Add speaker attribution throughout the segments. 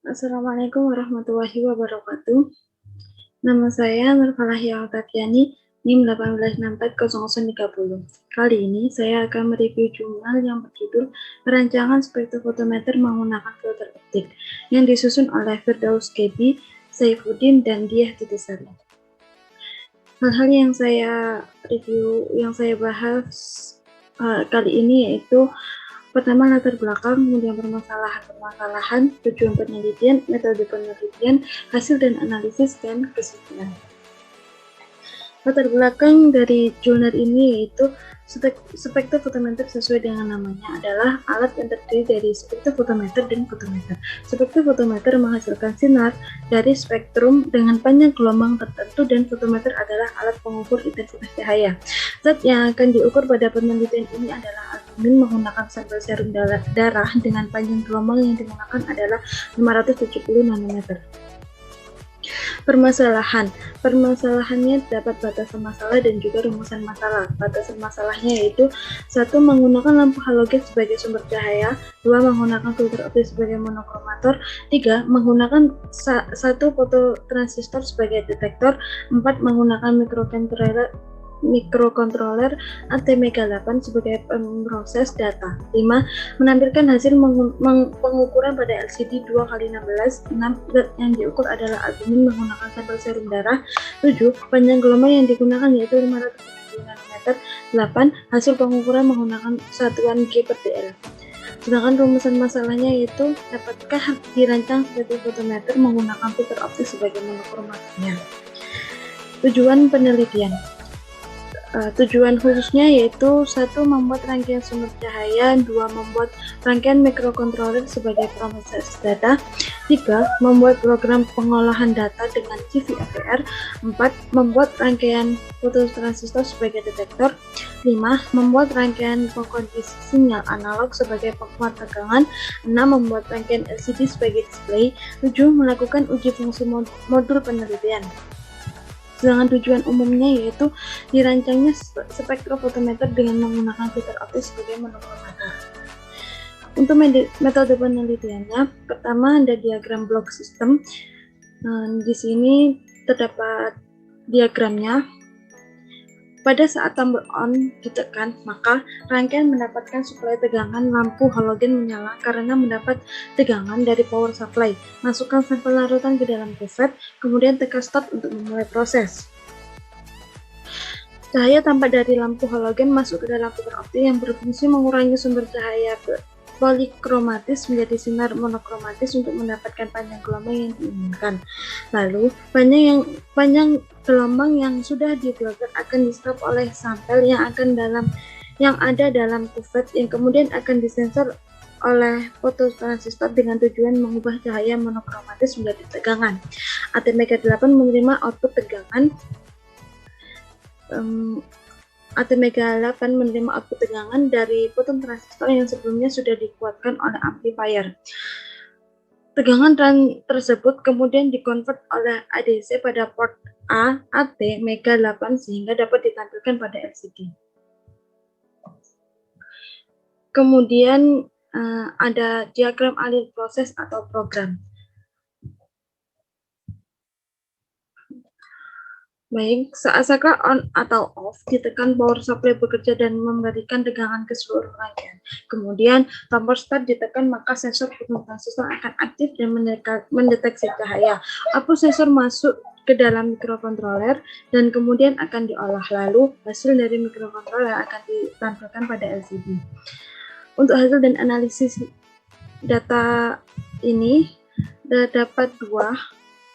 Speaker 1: Assalamualaikum warahmatullahi wabarakatuh. Nama saya Nurfalahia Oktaviani, NIM 18640030. Kali ini saya akan mereview jurnal yang berjudul Perancangan Spektrofotometer menggunakan filter optik yang disusun oleh Firdaus Gebi, Saifuddin, dan Diah Titisari. Hal-hal yang saya review, yang saya bahas kali ini yaitu pertama latar belakang, kemudian permasalahan, tujuan penelitian, metode penelitian, hasil dan analisis, dan kesimpulan. Latar belakang dari jurnal ini yaitu spektrofotometer sesuai dengan namanya adalah alat yang terdiri dari spektrofotometer dan fotometer. Spektrofotometer menghasilkan sinar dari spektrum dengan panjang gelombang tertentu dan fotometer adalah alat pengukur intensitas cahaya. Zat yang akan diukur pada penelitian ini adalah albumin menggunakan sampel serum darah dengan panjang gelombang yang digunakan adalah 570 nanometer. Permasalahannya dapat batasan masalah dan juga rumusan masalah. Batasan masalahnya yaitu 1. Menggunakan lampu halogen sebagai sumber cahaya, 2. Menggunakan filter optik sebagai monokromator, 3. Menggunakan satu fototransistor sebagai detektor, 4. Menggunakan mikrokontroler ATmega 8 sebagai pemroses data, 5. Menampilkan hasil pengukuran pada LCD 2x16, 6. Zat yang diukur adalah albumin menggunakan sampel serum darah, 7. Panjang gelombang yang digunakan yaitu 570 nanometer, 8. Hasil pengukuran menggunakan satuan G/dl. Sedangkan rumusan masalahnya yaitu dapatkah dirancang sebagai fotometer menggunakan filter optik sebagai monokromatornya. Tujuan penelitian. Tujuan khususnya yaitu 1. Membuat rangkaian sumber cahaya, 2. Membuat rangkaian mikrokontroler sebagai pemroses data, 3. Membuat program pengolahan data dengan CVFR, 4. Membuat rangkaian fototransistor sebagai detektor, 5. Membuat rangkaian pengkondisi sinyal analog sebagai penguat tegangan, 6. Membuat rangkaian LCD sebagai display, 7. Melakukan uji fungsi modul penelitian. Sedangkan tujuan umumnya yaitu dirancangnya spektrofotometer dengan menggunakan filter optik sebagai monokromator. Untuk metode penelitiannya, pertama ada diagram blok sistem. Di sini terdapat diagramnya. Pada saat tombol on ditekan, maka rangkaian mendapatkan suplai tegangan lampu halogen menyala karena mendapat tegangan dari power supply. Masukkan sampel larutan ke dalam kuvet, kemudian tekan start untuk memulai proses. Cahaya tampak dari lampu halogen masuk ke dalam filter optik yang berfungsi mengurangi sumber cahaya polikromatis menjadi sinar monokromatis untuk mendapatkan panjang gelombang yang diinginkan. Lalu, panjang gelombang yang sudah diblokir akan diserap oleh sampel yang ada dalam kuvet yang kemudian akan disensor oleh fototransistor dengan tujuan mengubah cahaya monokromatis menjadi tegangan. ATmega 8 menerima output tegangan ATmega 8 menerima output tegangan dari fototransistor yang sebelumnya sudah dikuatkan oleh amplifier. Tegangan tersebut kemudian dikonvert oleh ADC pada port A ATmega 8 sehingga dapat ditampilkan pada LCD. Kemudian ada diagram alur proses atau program. Baik, saat saklar on atau off, ditekan power supply bekerja dan memberikan tegangan ke seluruh rangkaian. Kemudian, tombol start ditekan, maka sensor fototransistor akan aktif dan mendeteksi cahaya. Output sensor masuk ke dalam mikrokontroler dan kemudian akan diolah. Lalu, hasil dari mikrokontroler akan ditampilkan pada LCD. Untuk hasil dan analisis data ini, terdapat 2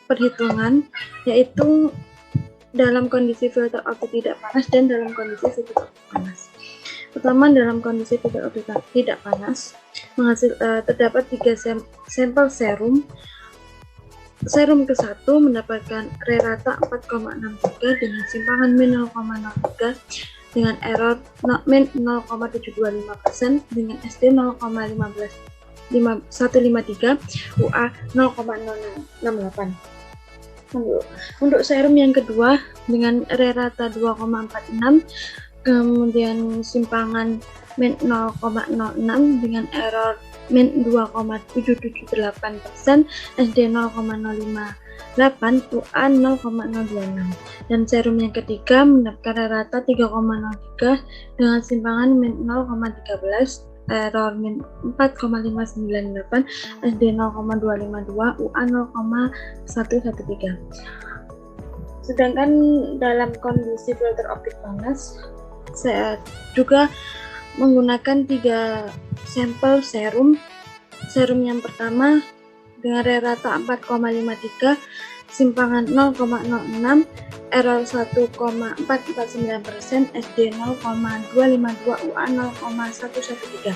Speaker 1: perhitungan, yaitu dalam kondisi filter optik tidak panas dan dalam kondisi filter optik panas. Pertama, dalam kondisi filter optik tidak panas, terdapat 3 sampel serum. Serum ke-1 mendapatkan rata 4,63 dengan simpangan min 0,03 dengan error min 0,725%, dengan SD 0,153, UA 0,068. Untuk serum yang kedua dengan rata 2,46, kemudian simpangan min 0,06 dengan error min 2,778%, SD 0,058, UA 0,026. Dan serum yang ketiga mendapatkan rata 3,03 dengan simpangan min 0,13, error min 4,598, SD 0,252, UA 0,113. Sedangkan dalam kondisi filter optik panas, saya juga menggunakan 3 sampel serum. Serum yang pertama dengan rata 4,53, simpangan 0,06, error 1,449%, SD 0,252, UA 0,113.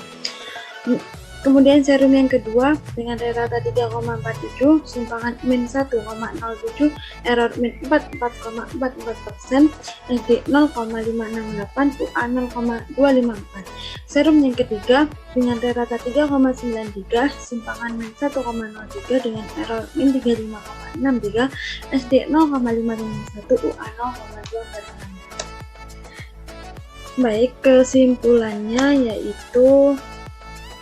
Speaker 1: Kemudian serum yang kedua dengan rata 3,47, simpangan min 1,07, error min 44,44%, SD 0,568, UA 0,254. Serum yang ketiga dengan rata 3,93, simpangan min 1,03 dengan error min 35,63, SD 0,551, UA 0,246. Baik, kesimpulannya yaitu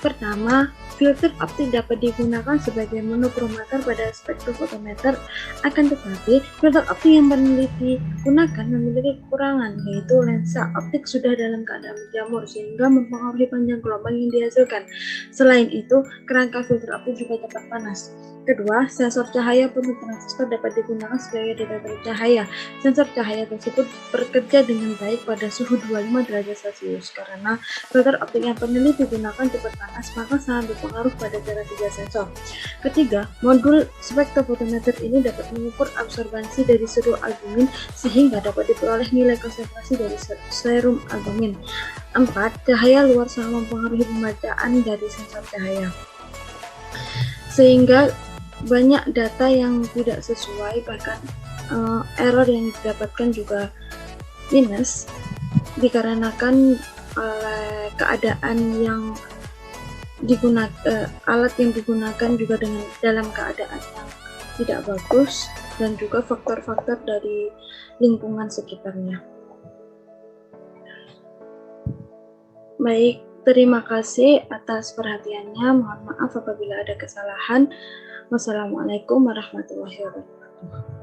Speaker 1: pertama, filter optik dapat digunakan sebagai monokromator pada spektrofotometer, akan tetapi filter optik yang peneliti gunakan memiliki kekurangan, yaitu lensa optik sudah dalam keadaan menjamur sehingga mempengaruhi panjang gelombang yang dihasilkan. Selain itu, kerangka filter optik juga cepat panas. Kedua, sensor cahaya fototransistor dapat digunakan sebagai detektor cahaya. Sensor cahaya tersebut bekerja dengan baik pada suhu 25 derajat Celcius karena filter optik yang peneliti gunakan cepat panas, maka sangat berpengaruh pada cara kerja sensor. Ketiga, modul spektrofotometer ini dapat mengukur absorbansi dari serum albumin sehingga dapat diperoleh nilai konsentrasi dari serum albumin. 4. Cahaya luar sangat mempengaruhi pembacaan dari sensor cahaya, sehingga banyak data yang tidak sesuai, bahkan error yang didapatkan juga minus dikarenakan oleh keadaan yang alat yang digunakan juga dalam keadaan yang tidak bagus dan juga faktor-faktor dari lingkungan sekitarnya. Baik, terima kasih atas perhatiannya. Mohon maaf apabila ada kesalahan. Wassalamualaikum warahmatullahi wabarakatuh.